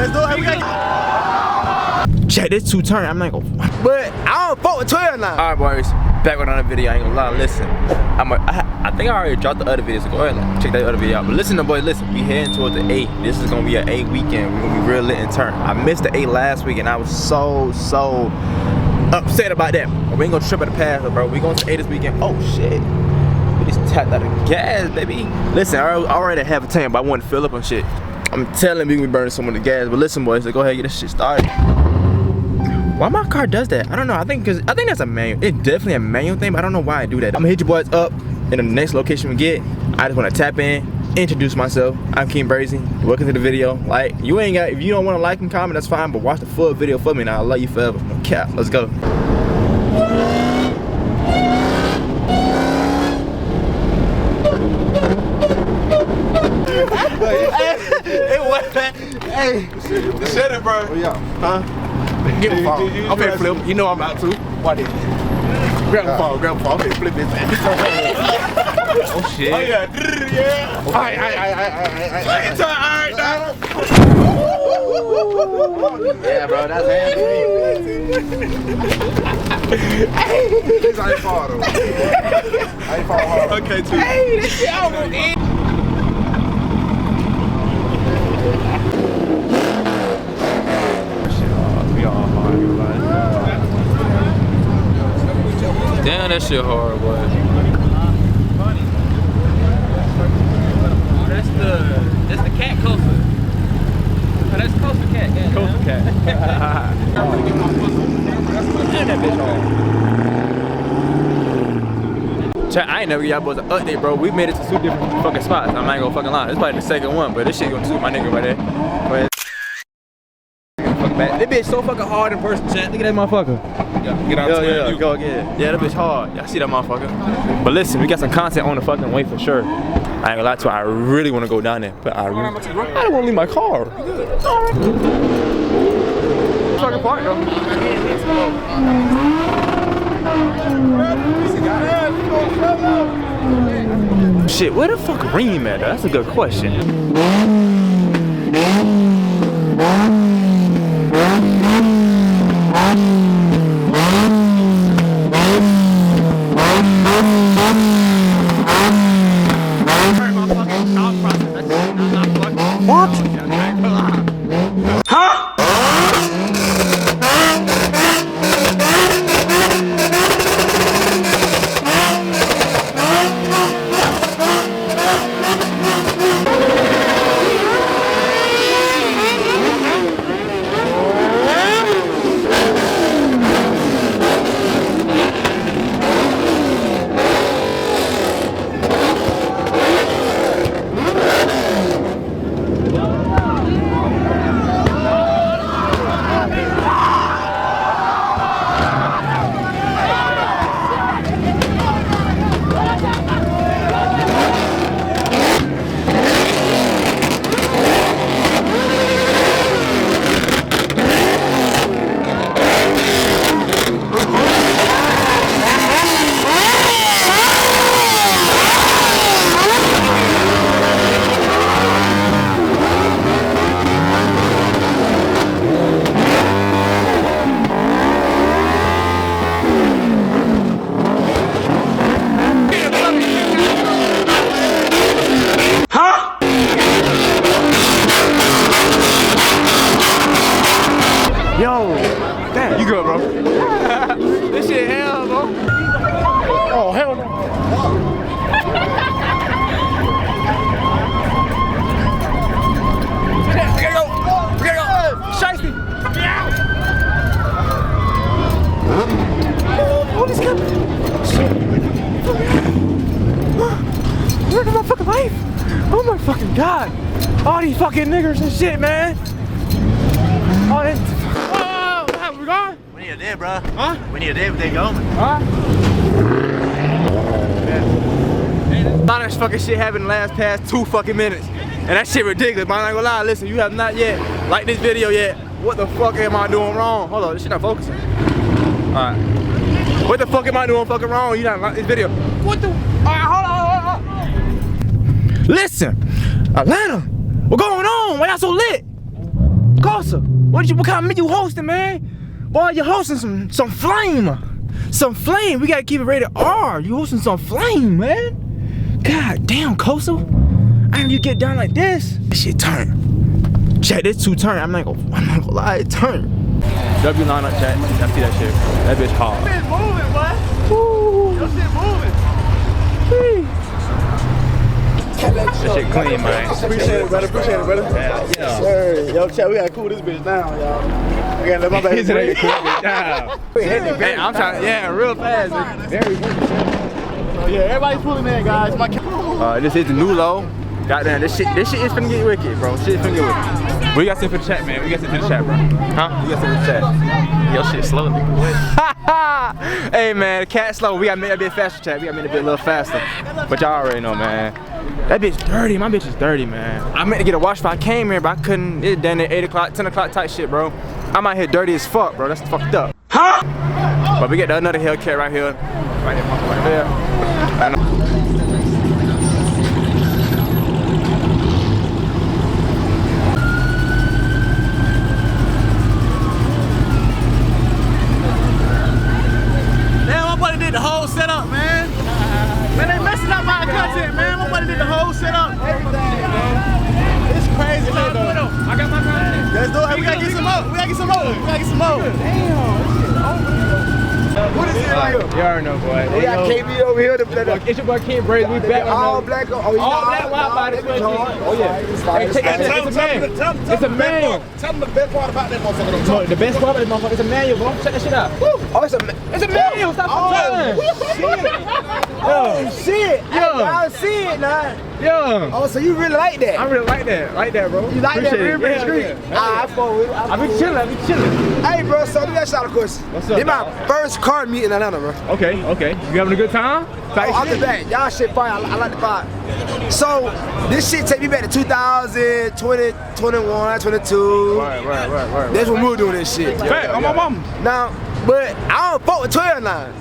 Let's do it. We got check this two turn. I'm not gonna, but I don't fuck with 12 now. All right, boys, back with another video. I ain't gonna lie. Listen, I think I already dropped the other video, so go ahead and check that other video out. But listen, boys, listen. We heading towards the 8. This is gonna be an 8 weekend. We're gonna be real lit in turn. I missed the 8 last week, and I was so upset about that. But we ain't gonna trip at the pass, bro. We going to 8 this weekend. Oh shit. We just tapped out of gas, baby. Listen, I already have a tank, but I want to fill up on shit. I'm telling you, we burning some of the gas. But listen, boys, so go ahead and get this shit started. Why my car does that? I don't know. I think that's a manual. It's definitely a manual thing, but I don't know why I do that. I'm gonna hit you boys up in the next location we get. I just want to tap in, introduce myself. I'm King Brazy. Welcome to the video. Like, you ain't got, if you don't want to like and comment, that's fine, but watch the full video for me, and I'll love you forever. No cap. Let's go. Hey, shut it, bro. Oh, yeah. Huh? Get the phone. I'm finna flip. You know I'm about to. Watch it. Grab the phone. I'm finna flip this ass. Oh shit. Oh yeah. Yeah. Alright. Yeah, bro. That's hands I ain't fall though. I ain't fall hard. Okay, too. Hey, this shit almost in. Damn, that shit hard, boy. That's the cat coaster. Oh, that's coaster cat. Yeah, coaster cat. Damn, that bitch hard. Chat, I ain't never give y'all boys an update, bro. We made it to 2 different fucking spots. I'm not gonna fucking lie. This probably the second one, but this shit gonna suit my nigga right there. But this bitch so fucking hard in person, chat. Look at that motherfucker. Get out go again. Yeah, that bitch hard. Y'all see that motherfucker? But listen, we got some content on the fucking way for sure. I ain't gonna lie to you, I really wanna go down there, but I don't wanna leave my car. Fucking park though. Shit, where the fuck Reem at? That's a good question. What? Huh? Yo, damn, you good, bro? This shit hell, bro. Oh, hell no. We gotta go. Shiesty. Oh, this guy. Where's my fucking life? Oh my fucking god. All these fucking niggers and shit, man. Oh, this. We going? We need a day, bro. Huh? We need a day if they going. Huh? A lot of this fucking shit happened in the past 2 fucking minutes. And that shit ridiculous, but I'm not gonna lie, listen, you have not yet liked this video yet. What the fuck am I doing wrong? Hold on, this shit not focusing. Alright. What the fuck am I doing fucking wrong? You not like this video. What the? Alright, hold on. Listen, Atlanta, what's going on? Why y'all so lit? Costa, what kind of meat you hosting, man? Boy, you hosting some flame. Some flame. We gotta keep it rated R. You hosting some flame, man. God damn, Costa. I know you get down like this. This shit turn. Chat, this two turn. I'm not gonna lie, it turn. W line up, chat. I see that shit. That bitch hard. That bitch moving, boy. Woo. Your shit moving. That shit clean, man. Appreciate it, brother. Appreciate it, brother. Yeah. Sir, yo, chat, we gotta cool this bitch down, y'all. I gotta let my baby breathe. Hey, I'm trying. Yeah, real fast. Very good. Yeah, everybody's pulling in, guys. My This is the new low. Goddamn, this shit is finna get wicked, bro. Shit is finna get wicked. We got something for the chat, man. We got something for the chat, bro. Huh? We got something for the chat. Your shit slow, nigga. Hey, man, the cat slow. We gotta make that bit faster, chat. We gotta make it a little faster. But y'all already know, man. That bitch dirty. My bitch is dirty, man. I meant to get a wash if I came here, but I couldn't. It's done at 8 o'clock, 10 o'clock type shit, bro. I'm out here dirty as fuck, bro. That's fucked up. Huh? But we got another Hellcat right here. Right there. did the whole setup, man. Man, they messing up my content, man. My buddy did the whole setup. Everything, man. It's crazy, man. I got my content. Let's do it. We gotta get some more. We gotta get some more. We gotta get some more. Damn, this shit over. What is it right here? You already know, boy. We got KB over here. It's your boy King Brady. We back all black. Oh, all black Widebody. Oh yeah. Hey, check that shit. It's a man. It's a manual. Tell them the best part about that motherfucker. The best part about that motherfucker is a manual, bro. Check that shit out. Oh, it's a manual. Stop complaining. Oh shit! I see it now. Yeah. Oh, so you really like that? I really like that. Like that, bro. You like that real big street? I fuck with it. I be chilling. Hey, bro. So let me ask y'all a question. What's up? This my first car meet in Atlanta, bro. Okay. You having a good time? Off the bat, y'all shit fire. I like the vibe. So this shit take me back to 2020, 21, 22. Right. That's when we were doing this shit. Fact, on my mama. Now, but I don't fuck with 12 line.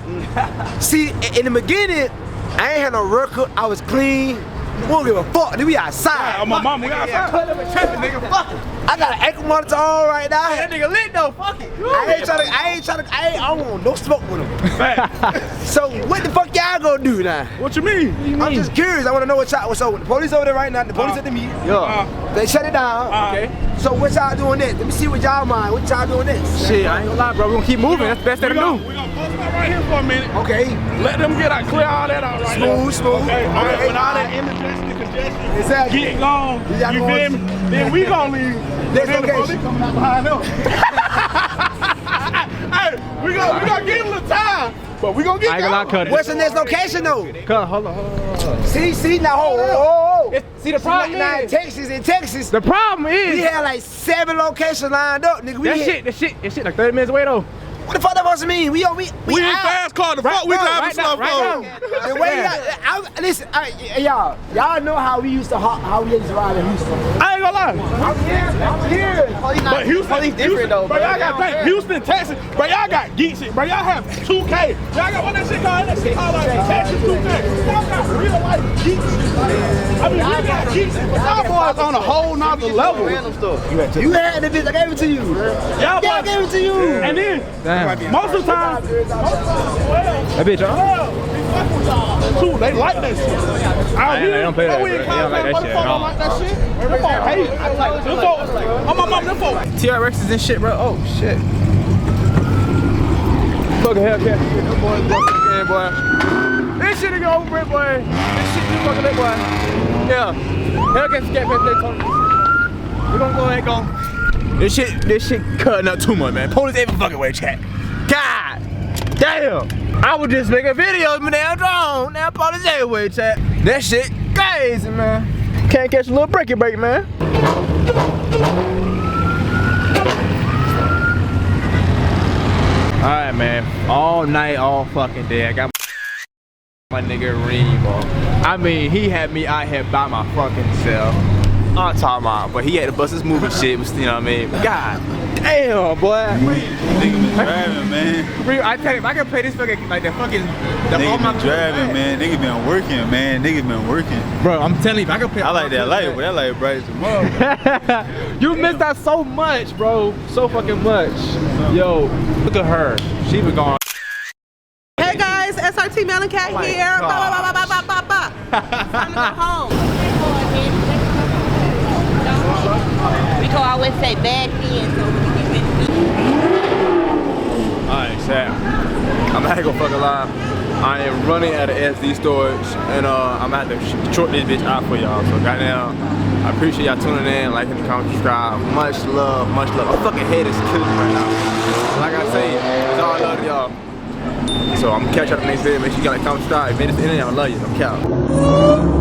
See, in the beginning, I ain't had no record. I was clean. We don't give a fuck. Then we outside. On my mama, we outside. Nigga, fuck it. I got an ankle monitor on right now. That nigga lit though. Fuck it. I don't want no smoke with him. So what the fuck y'all gonna do now? What you mean? I'm just curious. I want to know what y'all. So the police over there right now. The police at the meet. Yeah. They shut it down. Okay. So what y'all doing next? Let me see what y'all mind. What y'all doing next? Shit, I ain't gonna lie, bro. We gonna keep moving. That's the best thing to do. We gonna post up right here for a minute. Okay. Let them get out, clear all that out right now. Smooth. Okay. When all that indigestion and congestion Exactly. get gone, you feel me? Then we gonna leave. Next Then the police location. coming out behind them. Hey, we gonna give them a little time, but we gonna get I ain't gonna lie, cut it. What's the next location though? Hold on. See now, hold on. See, the problem Now is, in Texas, the problem is, we had like 7 locations lined up, nigga. that shit like 30 minutes away though. What the fuck that supposed to mean? We We out. in fast car. The fuck we driving slow now. The way listen, y'all know how we used to ride in Houston. I ain't gonna lie. I'm here. But Houston different though. But y'all got think Houston, Texas. But y'all got geek shit. But y'all have 2K. Y'all got what that shit called? That shit called like Texas 2K. Y'all got real life geek shit. I mean, we got geek shit. But y'all boys on a whole nother level. You had the bitch. I gave it to you. Y'all I gave it to you. And then most of the time, That bitch, too, they like that shit. Out here, they don't play that. we in They don't like that shit. Don't like that shit. Them folk hate. Them folk, on my mom, them folk. TRXs and shit, bro. Oh shit. Fucking Hellcat. Them boys fucking boy. This shit is over it, boy. This shit is fucking lit, boy. Yeah. Hellcat's cat play Tony. We gonna go ahead and go. This shit cutting up too much, man. Police ain't even fucking with chat. God damn. I was just making videos, man. Now drone. Now police everywhere, chat. That shit crazy, man. Can't catch a little break, man. Alright, man. All night, all fucking day. I got my nigga Reem, bro. I mean, he had me out here by my fucking self. I'm talking about, but he had to bust his move and shit, you know what I mean? God damn, boy. Nigga been driving, man. I tell you, if I can play this fucking, like the fucking, Nigga been driving, man. Nigga been working, man. Nigga been working. Bro, I'm telling you, if I can play. I like that light, but that light bright as a You missed out so much, bro. So fucking much. Yo, look at her. She was gone. Hey guys, SRT Hellcat here. Time to go home. We can always say back then, so we can get Alright, Sam. I'm gonna go fucking live. I am running out of SD storage, and I'm gonna have to short this bitch out for y'all. So goddamn, I appreciate y'all tuning in, liking, comment, subscribe. Much love, much love. My fucking head is killing me right now. Like I say, it's all love to y'all. So I'm gonna catch y'all in the next video. Make sure you like, comment, subscribe. If you made it to the end, I love you. I'm counting.